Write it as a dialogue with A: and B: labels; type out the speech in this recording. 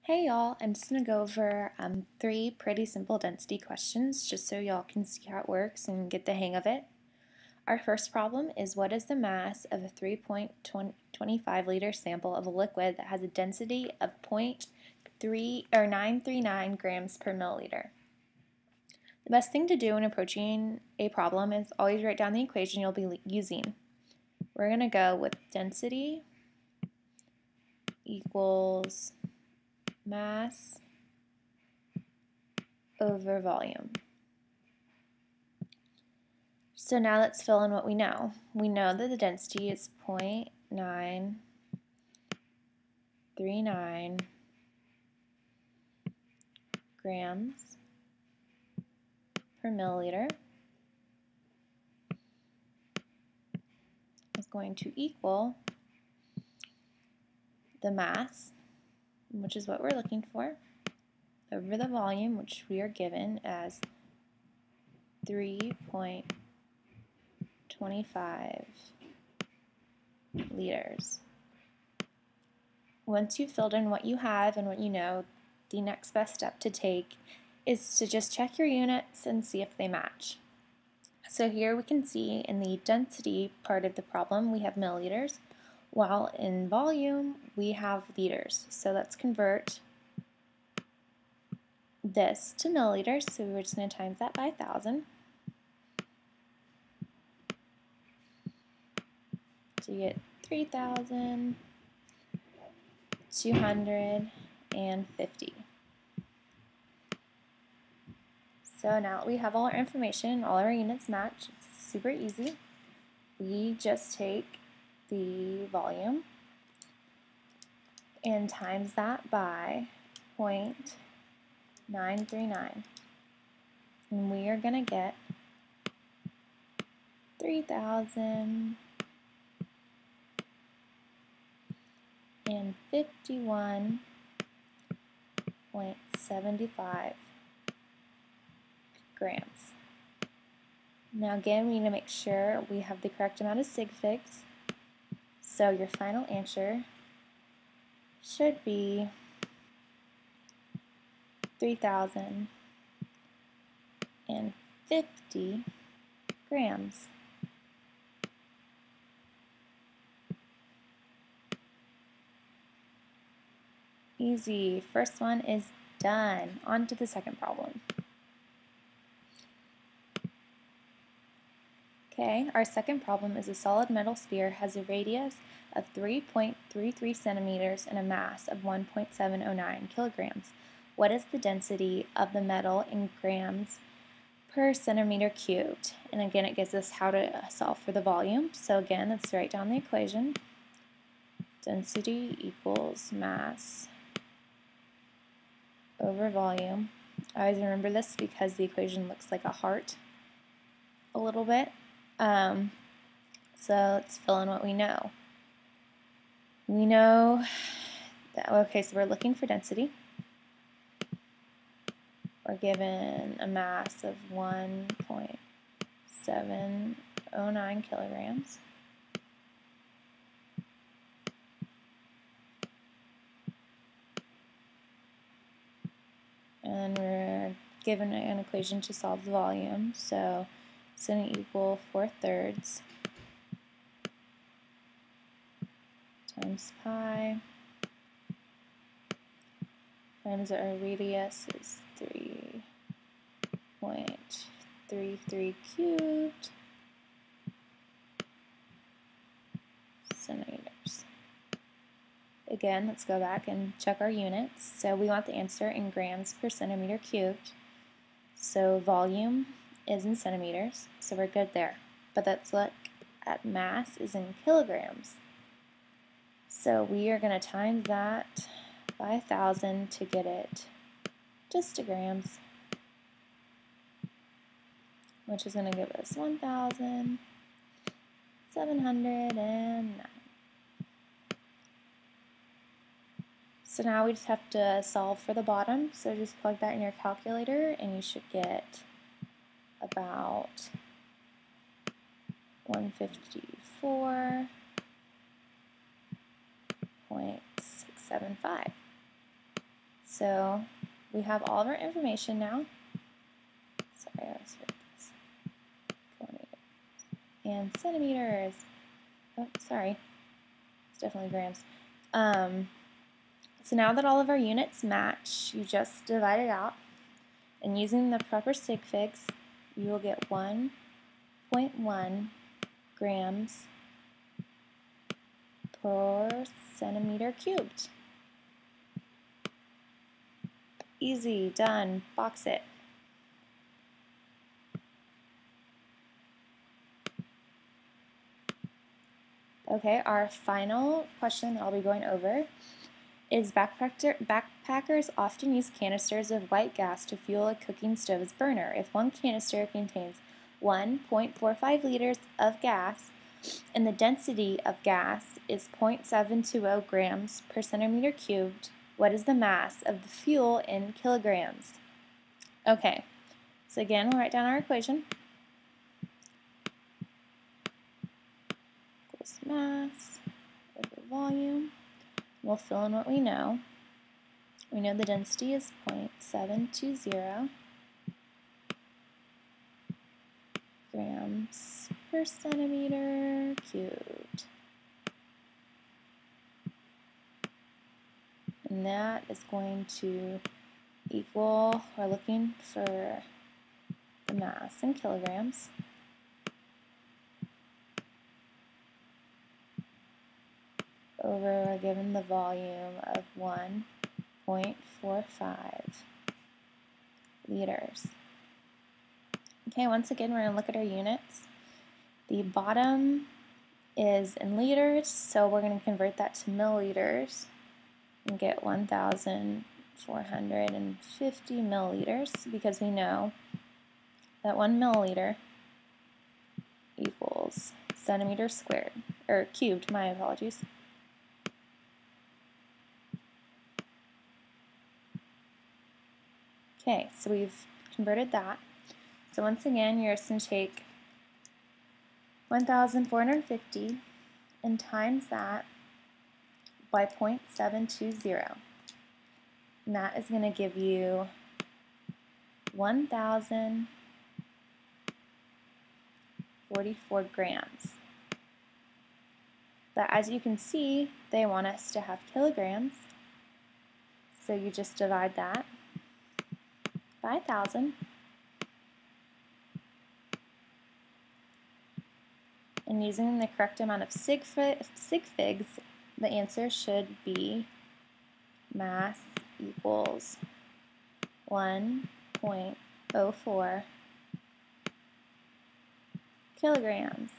A: Hey y'all, I'm just going to go over three pretty simple density questions just so y'all can see how it works and get the hang of it. Our first problem is, what is the mass of a 3.25 liter sample of a liquid that has a density of 939 grams per milliliter? The best thing to do when approaching a problem is always write down the equation you'll be using. We're going to go with density equals mass over volume. So now let's fill in what we know. We know that the density is 0.939 grams per milliliter is going to equal the mass, which is what we're looking for, over the volume, which we are given as 3.25 liters. Once you've filled in what you have and what you know, the next best step to take is to just check your units and see if they match. So here we can see in the density part of the problem we have milliliters, while in volume we have liters. So let's convert this to milliliters, so we're just going to times that by 1,000. So you get 3,250. So now that we have all our information, all our units match, it's super easy. We just take the volume and times that by 0.939. And we are going to get 3,051.75 grams. Now again, we need to make sure we have the correct amount of sig figs. So your final answer should be 3,050 grams. Easy. First one is done. On to the second problem. Okay, our second problem is a solid metal sphere has a radius of 3.33 centimeters and a mass of 1.709 kilograms. What is the density of the metal in grams per centimeter cubed? And again, it gives us how to solve for the volume. So again, let's write down the equation. Density equals mass over volume. I always remember this because the equation looks like a heart a little bit. So let's fill in what we know. We know that, okay, so we're looking for density. We're given a mass of 1.709 kilograms. And we're given an equation to solve the volume, so it's going to equal 4/3 times pi times our radius is 3.33 cubed centimeters. Again, let's go back and check our units. So we want the answer in grams per centimeter cubed. So volume is in centimeters, so we're good there. But let's look at mass is in kilograms. So we are going to times that by 1,000 to get it just to grams, which is going to give us 1,709. So now we just have to solve for the bottom, so just plug that in your calculator and you should get about 154.675. So we have all of our information now. Sorry, I was this. And centimeters. Oh, sorry. It's definitely grams. So now that all of our units match, you just divide it out. And using the proper sig figs, you will get 1.1 grams per centimeter cubed. Easy, done, box it. Okay, our final question that I'll be going over is backpackers often use canisters of white gas to fuel a cooking stove's burner. If one canister contains 1.45 liters of gas and the density of gas is 0.720 grams per centimeter cubed, what is the mass of the fuel in kilograms? Okay, so again, we'll write down our equation. Equals mass over volume. We'll fill in what we know. We know the density is 0.720 grams per centimeter cubed. And that is going to equal, we're looking for the mass in kilograms. Over, we're given the volume of 1.45 liters. Okay, once again, we're going to look at our units. The bottom is in liters, so we're going to convert that to milliliters and get 1,450 milliliters because we know that 1 milliliter equals centimeters squared, or cubed, my apologies. Okay, so we've converted that. So once again, you're just going to take 1,450 and times that by 0.720. And that is going to give you 1,044 grams. But as you can see, they want us to have kilograms. So you just divide that by 1,000. And using the correct amount of sig figs, the answer should be mass equals 1.04 kilograms.